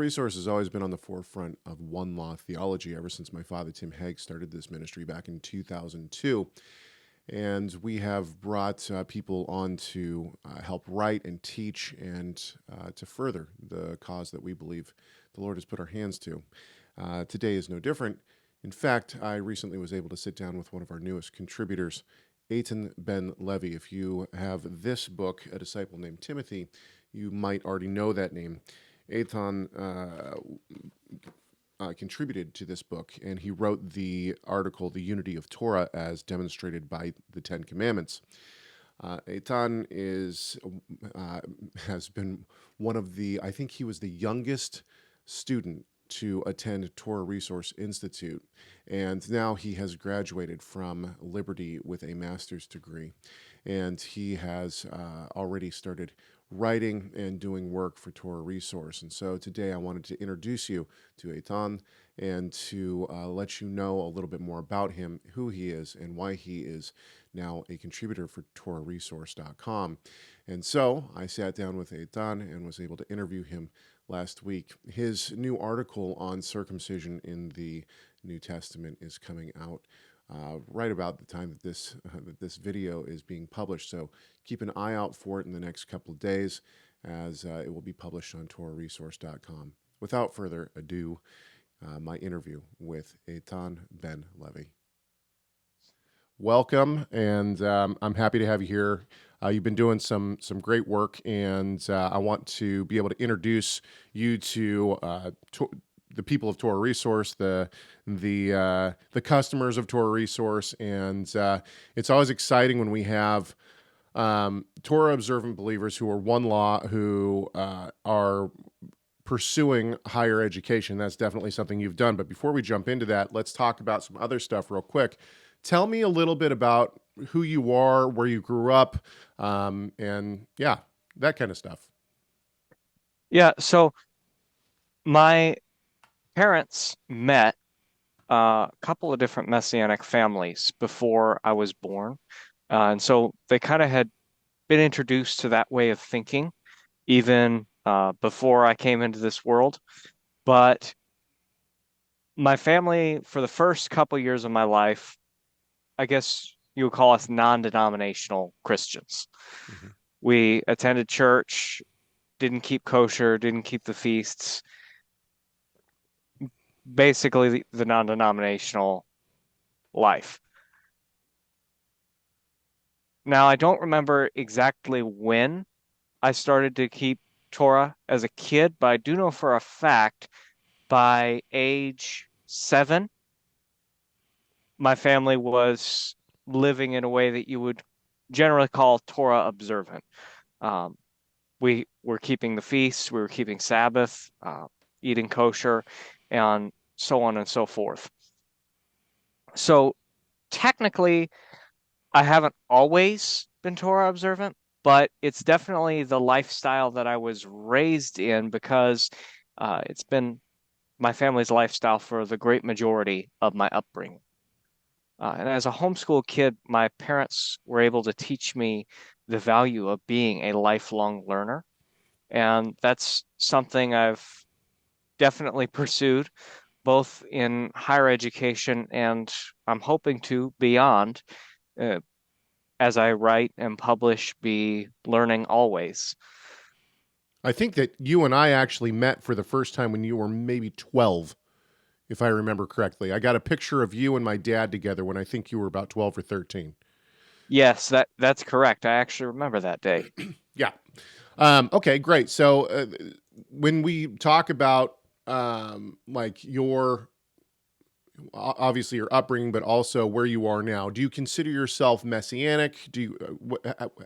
TorahResource has always been on the forefront of one law theology ever since my father, Tim Hegg, started this ministry back in 2002. And we have brought people on to help write and teach and to further the cause that we believe the Lord has put our hands to. Today is no different. In fact, I recently was able to sit down with one of our newest contributors, Eitan Ben Levi. If you have this book, A Disciple Named Timothy, you might already know that name. Eitan contributed to this book, and he wrote the article, The Unity of Torah as Demonstrated by the Ten Commandments. Eitan has been one of the, I think he was the youngest student to attend TorahResource Institute, and now he has graduated from Liberty with a master's degree, and he has already started writing and doing work for TorahResource. And so today I wanted to introduce you to Eitan and to let you know a little bit more about him, who he is, and why he is now a contributor for TorahResource.com. And so I sat down with Eitan and was able to interview him last week. His new article on circumcision in the New Testament is coming out right about the time that this video is being published. So keep an eye out for it in the next couple of days, as it will be published on TorahResource.com. Without further ado, my interview with Eitan Ben Levi. Welcome, and I'm happy to have you here. You've been doing some great work, and I want to be able to introduce you to the people of TorahResource, the customers of TorahResource, and it's always exciting when we have Torah observant believers who are one law, who are pursuing higher education. That's definitely something you've done. But before we jump into that, let's talk about some other stuff real quick. Tell me a little bit about who you are, where you grew up, and yeah, that kind of stuff. Yeah, so my parents met a couple of different Messianic families before I was born. And so they kind of had been introduced to that way of thinking even before I came into this world. But my family, for the first couple years of my life, I guess you would call us non-denominational Christians. Mm-hmm. We attended church, didn't keep kosher, didn't keep the feasts. Basically the non-denominational life. Now, I don't remember exactly when I started to keep Torah as a kid, but I do know for a fact by age 7, my family was living in a way that you would generally call Torah observant. We were keeping the feasts, we were keeping Sabbath, eating kosher, and so on and so forth. So technically, I haven't always been Torah observant, but it's definitely the lifestyle that I was raised in, because it's been my family's lifestyle for the great majority of my upbringing. And as a homeschool kid, my parents were able to teach me the value of being a lifelong learner. And that's something I've definitely pursued, both in higher education and I'm hoping to beyond, as I write and publish, be learning always. I think that you and I actually met for the first time when you were maybe 12, if I remember correctly. I got a picture of you and my dad together when I think you were about 12 or 13. Yes, that's correct. I actually remember that day. Yeah. Okay, great. So when we talk about like your, obviously your upbringing, but also where you are now, do you consider yourself Messianic?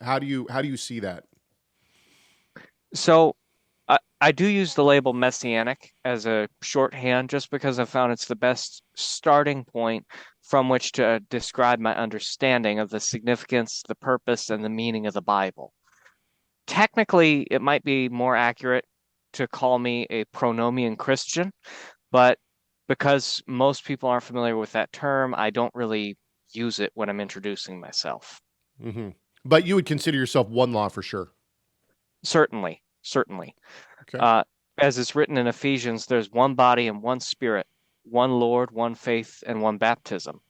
How do you see that? So I do use the label Messianic as a shorthand just because I found it's the best starting point from which to describe my understanding of the significance, the purpose, and the meaning of the Bible. Technically, it might be more accurate to call me a pronomian Christian, but because most people aren't familiar with that term, I don't really use it when I'm introducing myself. Mm-hmm. But you would consider yourself one law for sure. Certainly, certainly. Okay. as it's written in Ephesians, there's one body and one spirit, one Lord, one faith, and one baptism.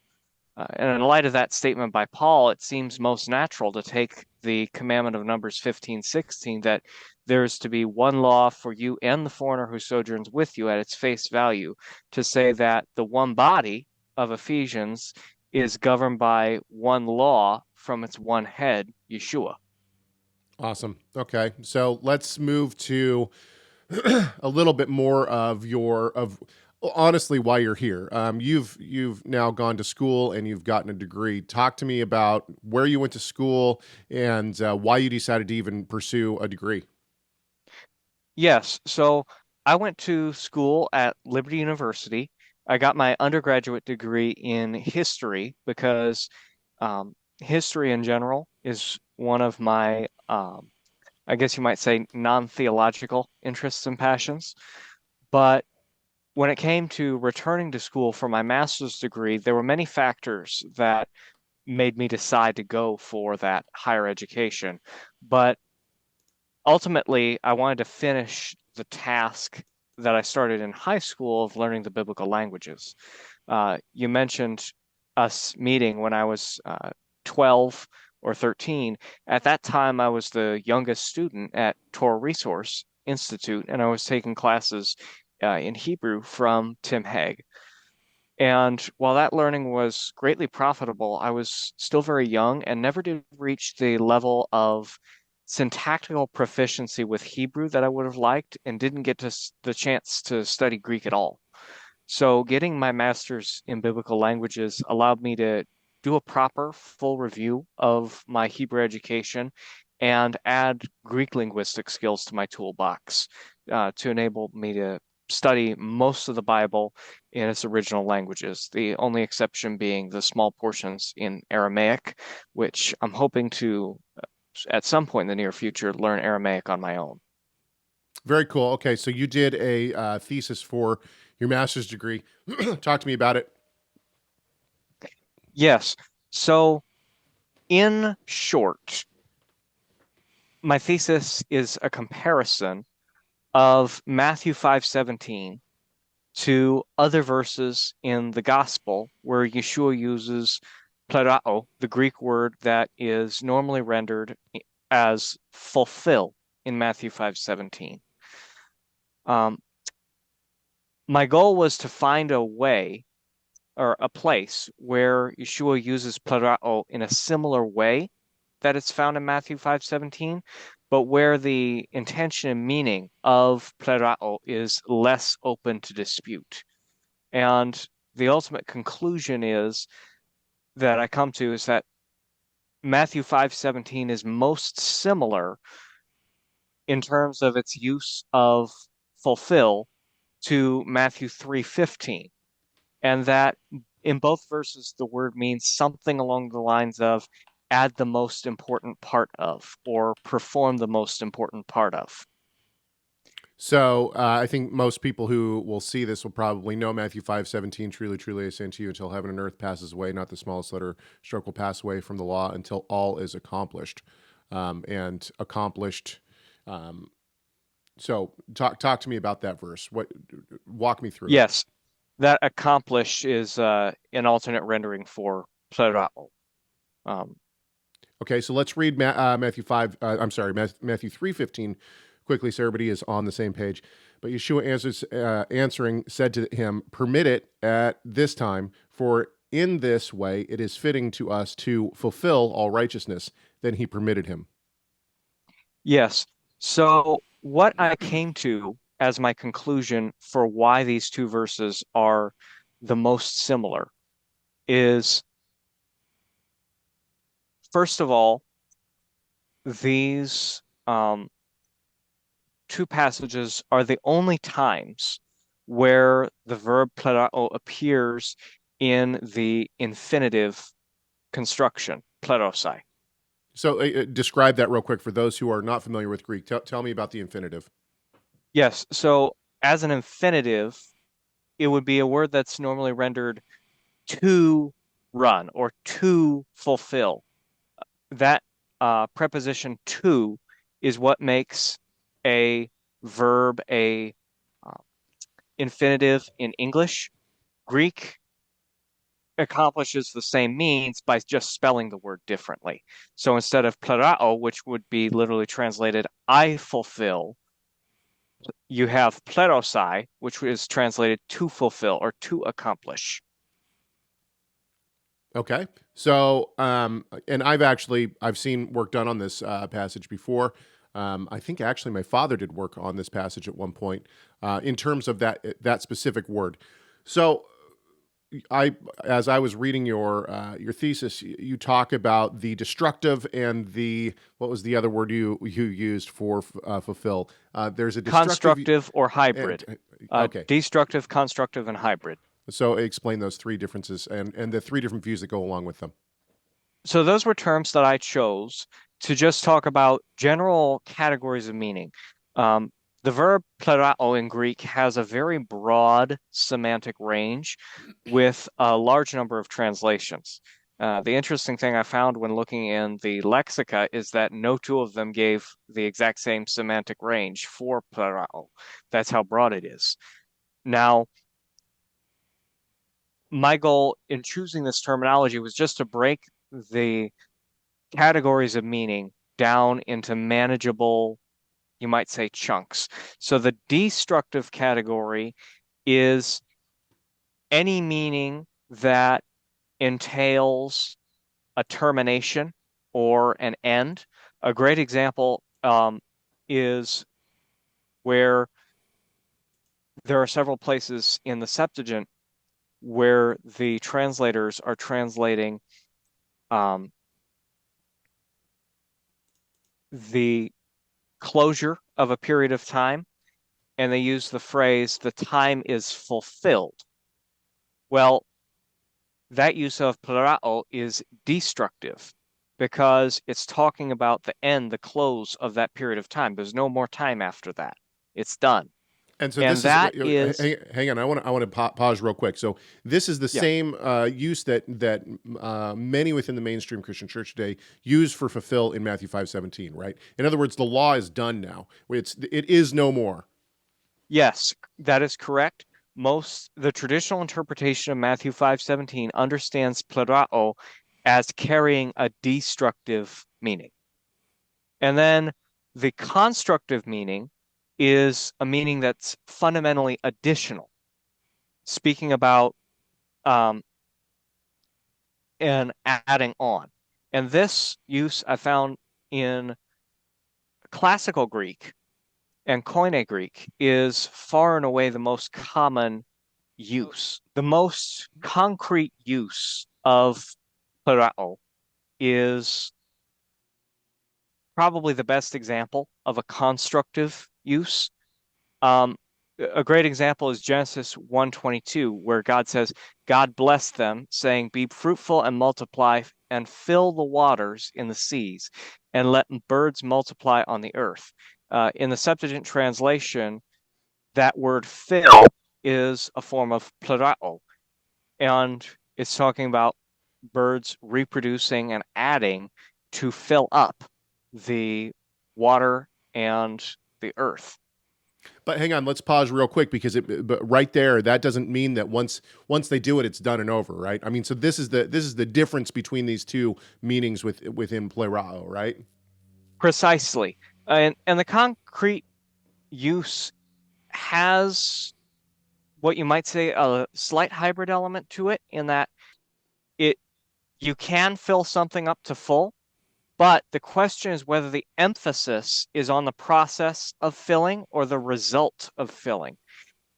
And in light of that statement by Paul, it seems most natural to take the commandment of Numbers 15:16 that there's to be one law for you and the foreigner who sojourns with you at its face value, to say that the one body of Ephesians is governed by one law from its one head, Yeshua. Awesome. Okay, so let's move to a little bit more of your of honestly why you're here. You've now gone to school and you've gotten a degree. Talk to me about where you went to school and why you decided to even pursue a degree. Yes, so I went to school at Liberty University. I got my undergraduate degree in history because history in general is one of my, I guess you might say, non-theological interests and passions. But when it came to returning to school for my master's degree, there were many factors that made me decide to go for that higher education. But ultimately, I wanted to finish the task that I started in high school of learning the biblical languages. You mentioned us meeting when I was 12 or 13. At that time, I was the youngest student at TorahResource Institute, and I was taking classes in Hebrew from Tim Hegg. And while that learning was greatly profitable, I was still very young and never did reach the level of syntactical proficiency with Hebrew that I would have liked, and didn't get the chance to study Greek at all. So getting my master's in biblical languages allowed me to do a proper full review of my Hebrew education and add Greek linguistic skills to my toolbox to enable me to study most of the Bible in its original languages, the only exception being the small portions in Aramaic, which I'm hoping to, at some point in the near future, learn Aramaic on my own. Very cool. Okay, so you did a thesis for your master's degree. Talk to me about it. Yes. So, in short, my thesis is a comparison of Matthew 5:17 to other verses in the gospel where Yeshua uses plerao, the Greek word that is normally rendered as fulfill in Matthew 5:17. Um, my goal was to find a way or a place where Yeshua uses plerao in a similar way that it's found in Matthew 5:17, but where the intention and meaning of plerao is less open to dispute. And the ultimate conclusion is that I come to is that Matthew 5:17 is most similar in terms of its use of fulfill to Matthew 3:15, and that in both verses the word means something along the lines of add the most important part of or perform the most important part of. So I think most people who will see this will probably know Matthew 5:17. Truly, truly, I say unto you, until heaven and earth passes away, not the smallest letter stroke will pass away from the law until all is accomplished. And accomplished. Um, so talk to me about that verse. What walk me through it. Yes, that accomplish is an alternate rendering for plerao. Um, Okay, so let's read Matthew 5. I'm sorry, Matthew 3:15 quickly, so everybody is on the same page. But Yeshua answering said to him, "Permit it at this time, for in this way it is fitting to us to fulfill all righteousness." Then he permitted him. yes. So what I came to as my conclusion for why these two verses are the most similar is, first of all, these two passages are the only times where the verb plerao appears in the infinitive construction, plerosai. So describe that real quick for those who are not familiar with Greek. Tell me about the infinitive. Yes, so as an infinitive, it would be a word that's normally rendered to run or to fulfill. That preposition to is what makes a verb, a uh, infinitive in English. Greek accomplishes the same means by just spelling the word differently. So instead of plerao, which would be literally translated I fulfill, you have plerosai, which is translated to fulfill or to accomplish. Okay. So, and I've seen work done on this passage before. I think actually my father did work on this passage at one point in terms of that specific word. So, I as I was reading your thesis, you talk about the destructive and the what was the other word you used for fulfill? There's a destructive Constructive or and hybrid. okay. Destructive, constructive, and hybrid. So explain those three differences and the three different views that go along with them. So those were terms that I chose to just talk about general categories of meaning. Um, the verb plerao in Greek has a very broad semantic range with a large number of translations. The interesting thing I found when looking in the lexica is that no two of them gave the exact same semantic range for plerao. That's how broad it is. Now, my goal in choosing this terminology was just to break the categories of meaning down into manageable, you might say, chunks. So the destructive category is any meaning that entails a termination or an end. A great example is where there are several places in the Septuagint where the translators are translating um, the closure of a period of time, and they use the phrase, the time is fulfilled. Well, that use of plerao is destructive because it's talking about the end, the close of that period of time. There's no more time after that. It's done. And so And this is that is, hang on. I want to pause real quick. So this is the yeah, same use that many within the mainstream Christian church today use for fulfill in Matthew 5:17, right? In other words, the law is done now. It is no more. yes, that is correct. The traditional interpretation of Matthew 5:17 understands plerao as carrying a destructive meaning. And then the constructive meaning is a meaning that's fundamentally additional, speaking about um, and adding on. And this use I found in classical Greek and Koine Greek is far and away the most common use. The most concrete use of parao is probably the best example of a constructive use. Um, a great example is Genesis 1:22, where God says, God blessed them, saying, be fruitful and multiply and fill the waters in the seas and let birds multiply on the earth. In the Septuagint translation, that word fill is a form of plerao, and it's talking about birds reproducing and adding to fill up the water and the earth. But hang on, let's pause real quick because but right there, that doesn't mean that once they do it, it's done and over, right? I mean, so this is the difference between these two meanings within plerao, right? Precisely. And the concrete use has what you might say a slight hybrid element to it in that it you can fill something up to full, but the question is whether the emphasis is on the process of filling or the result of filling.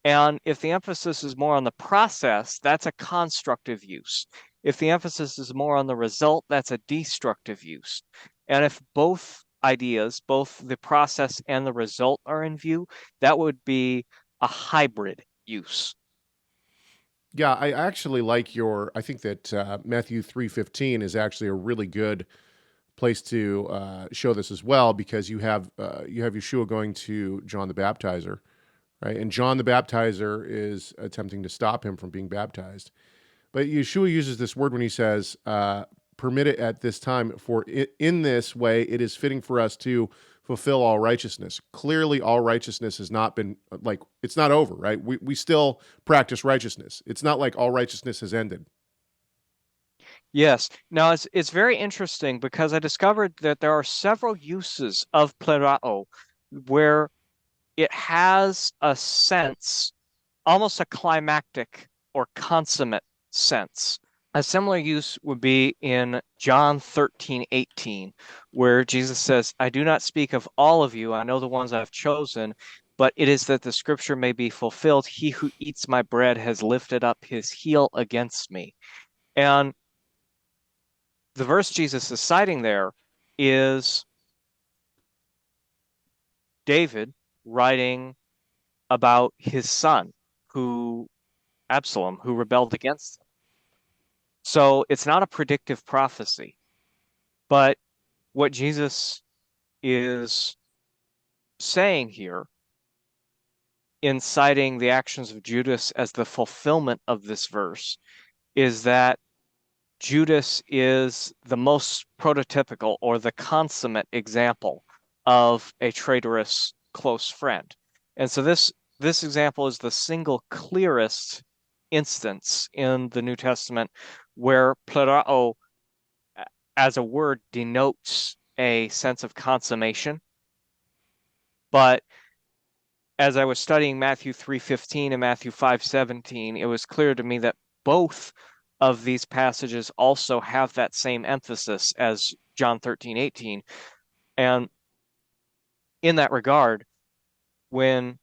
And if the emphasis is more on the process, that's a constructive use. If the emphasis is more on the result, that's a destructive use. And if both ideas, both the process and the result are in view, that would be a hybrid use. Yeah, I actually like your. I think that Matthew 3:15 is actually a really good place to show this as well because you have Yeshua going to John the Baptizer, right? And John the Baptizer is attempting to stop him from being baptized. But Yeshua uses this word when he says, "Permit it at this time, for in this way it is fitting for us to fulfill all righteousness. Clearly, all righteousness has not been like it's not over, right? We still practice righteousness. It's not like all righteousness has ended. Yes. Now it's very interesting because I discovered that there are several uses of plerao where it has a sense, almost a climactic or consummate sense. A similar use would be in John 13:18, where Jesus says, I do not speak of all of you, I know the ones I've chosen, but it is that the scripture may be fulfilled. He who eats my bread has lifted up his heel against me. And the verse Jesus is citing there is David writing about his son, who Absalom, who rebelled against him. So it's not a predictive prophecy, but what Jesus is saying here in citing the actions of Judas as the fulfillment of this verse is that Judas is the most prototypical or the consummate example of a traitorous close friend. And so this example is the single clearest instance in the New Testament where plerao as a word denotes a sense of consummation. But as I was studying Matthew 3:15 and Matthew 5:17, it was clear to me that both of these passages also have that same emphasis as John 13:18. And in that regard, when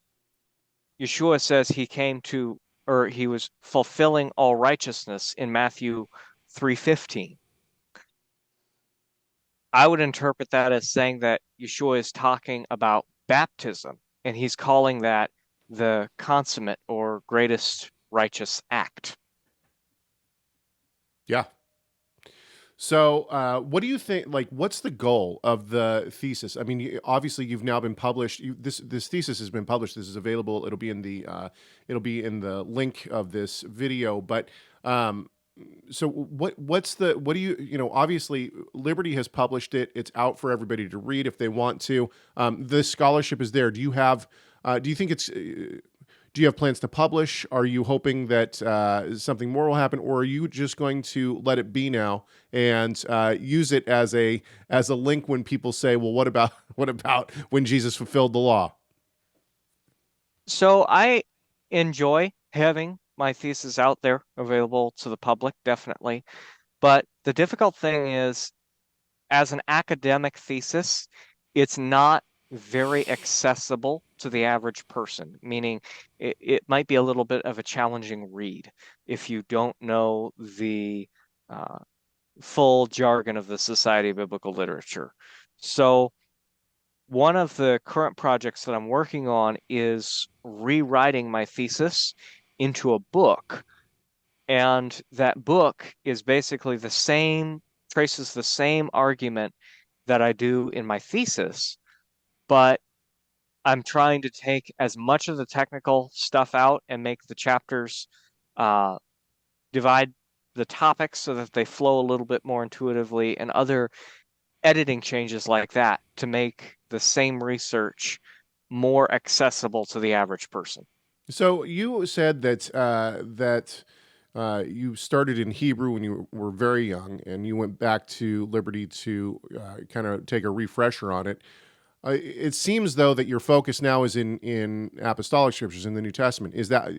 Yeshua says he came to, or he was fulfilling all righteousness in Matthew 3:15, I would interpret that as saying that Yeshua is talking about baptism, and he's calling that the consummate or greatest righteous act. Yeah. So, what do you think? Like, what's the goal of the thesis? I mean, obviously, you've now been published. This thesis has been published. This is available. It'll be in the link of this video. But so, what do you know? Obviously, Liberty has published it. It's out for everybody to read if they want to. The scholarship is there. Do you have? Do you think it's? Do you have plans to publish? Are you hoping that something more will happen, or are you just going to let it be now and use it as a link when people say, "Well, what about what about when Jesus fulfilled the law?" So I enjoy having my thesis out there available to the public, definitely. But the difficult thing is, as an academic thesis, it's not very accessible to the average person, meaning it might be a little bit of a challenging read if you don't know the uh, full jargon of the Society of Biblical Literature. So one of the current projects that I'm working on is rewriting my thesis into a book. And that book is basically the same, traces the same argument that I do in my thesis, but I'm trying to take as much of the technical stuff out and make the chapters uh, divide the topics so that they flow a little bit more intuitively and other editing changes like that to make the same research more accessible to the average person. So you said that you started in Hebrew when you were very young, and you went back to Liberty to kind of take a refresher on it. It seems though that your focus now is in apostolic scriptures in the New Testament. Is that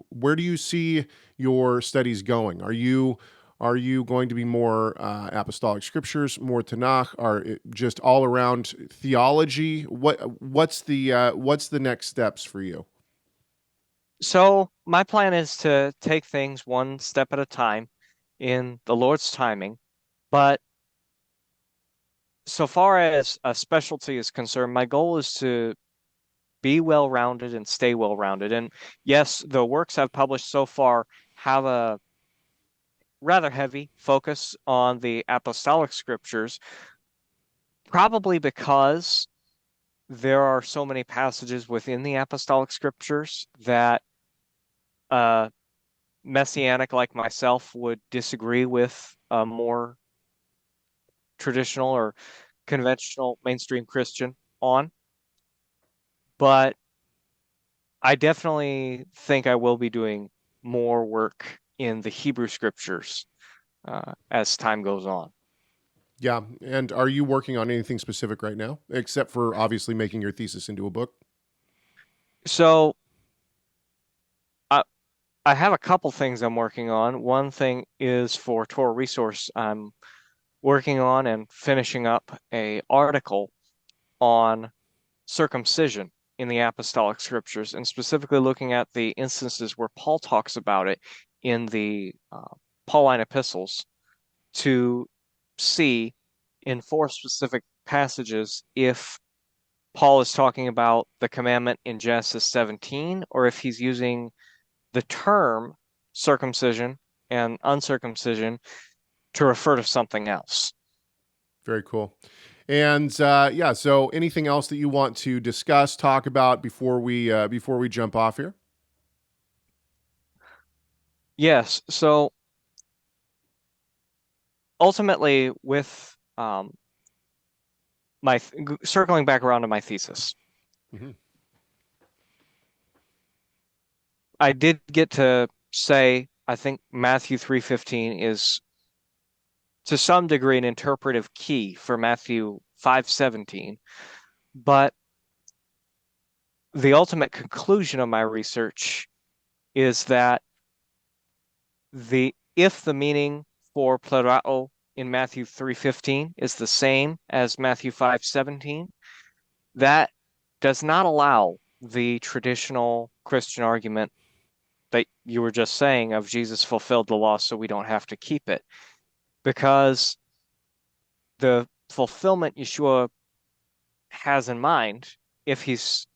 where do you see your studies going? Are you going to be more apostolic scriptures, more Tanakh, or just all around theology? What's the next steps for you? So my plan is to take things one step at a time in the Lord's timing. But so far as a specialty is concerned, my goal is to be well-rounded and stay well-rounded. And yes, the works I've published so far have a rather heavy focus on the apostolic scriptures, probably because there are so many passages within the apostolic scriptures that a messianic like myself would disagree with a more traditional or conventional mainstream Christian. on, but I definitely think I will be doing more work in the Hebrew Scriptures as time goes on. Yeah. And are you working on anything specific right now, except for obviously making your thesis into a book? So I, I have a couple things I'm working on. One thing is for Torah Resource. I'm working on and finishing up a article on circumcision in the Apostolic Scriptures, and specifically looking at the instances where Paul talks about it in the Pauline epistles to see in four specific passages if Paul is talking about the commandment in Genesis 17 or if he's using the term circumcision and uncircumcision to refer to something else. Very cool. And yeah, so anything else that you want to discuss, talk about before we jump off here? Yes, so ultimately, with my circling back around to my thesis, Hmm. I did get to say I think Matthew 3:15 is to some degree an interpretive key for Matthew 5:17, but the ultimate conclusion of my research is that the if the meaning for plerao in Matthew 3:15 is the same as Matthew 5:17, that does not allow the traditional Christian argument that you were just saying of Jesus fulfilled the law so we don't have to keep it, because the fulfillment Yeshua has in mind, if he's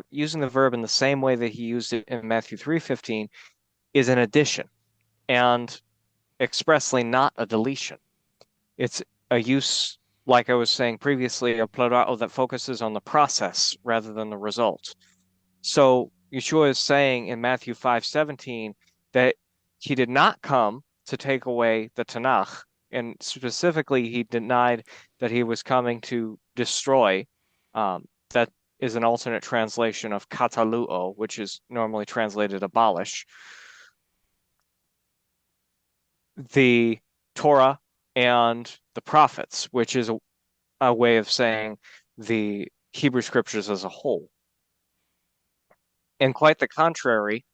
using the verb in the same way that he used it in Matthew 3:15, is an addition and expressly not a deletion. It's a use, like I was saying previously, a plerao that focuses on the process rather than the result. So Yeshua is saying in Matthew 5:17 that he did not come to take away the Tanakh, and specifically he denied that he was coming to destroy. That is an alternate translation of kataluo, which is normally translated abolish the Torah and the prophets, which is a way of saying the Hebrew Scriptures as a whole. And quite the contrary,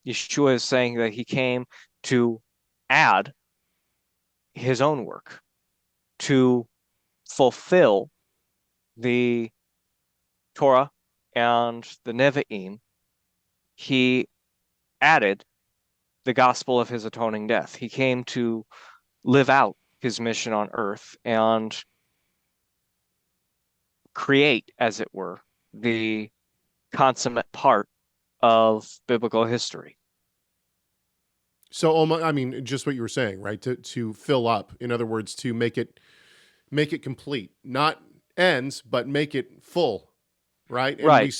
Yeshua is saying that he came to add his own work, to fulfill the Torah and the Nevi'im. He added the gospel of his atoning death. He came to live out his mission on earth and create, as it were, the consummate part of biblical history. So, I mean, just what you were saying, right? To fill up, in other words, to make it complete, not ends, but make it full, right? And Right.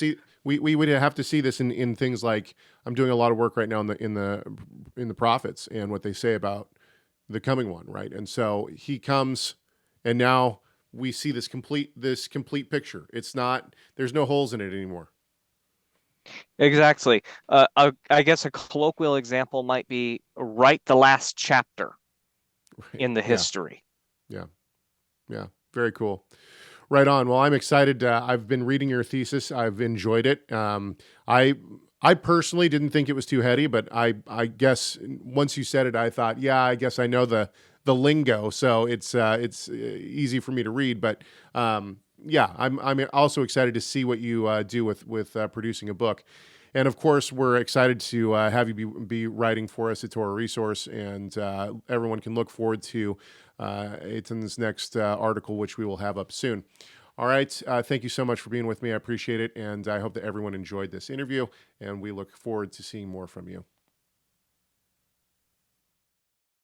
we would have to see this in things like I'm doing a lot of work right now in the prophets and what they say about the coming one, right? And so he comes, and now we see this complete picture. It's not there's no holes in it anymore. Exactly. I guess a colloquial example might be write the last chapter Right? in the Yeah, history. yeah, yeah. Very cool. Right on. Well, I'm excited. I've been reading your thesis. I've enjoyed it. I I personally didn't think it was too heady, but I guess once you said it, I thought, yeah, I guess I know the lingo, so it's easy for me to read. But yeah, I'm also excited to see what you do with producing a book. And of course, we're excited to have you be writing for us at Torah Resource, and everyone can look forward to Eitan's next article, which we will have up soon. All right. Thank you so much for being with me. I appreciate it. And I hope that everyone enjoyed this interview. And we look forward to seeing more from you.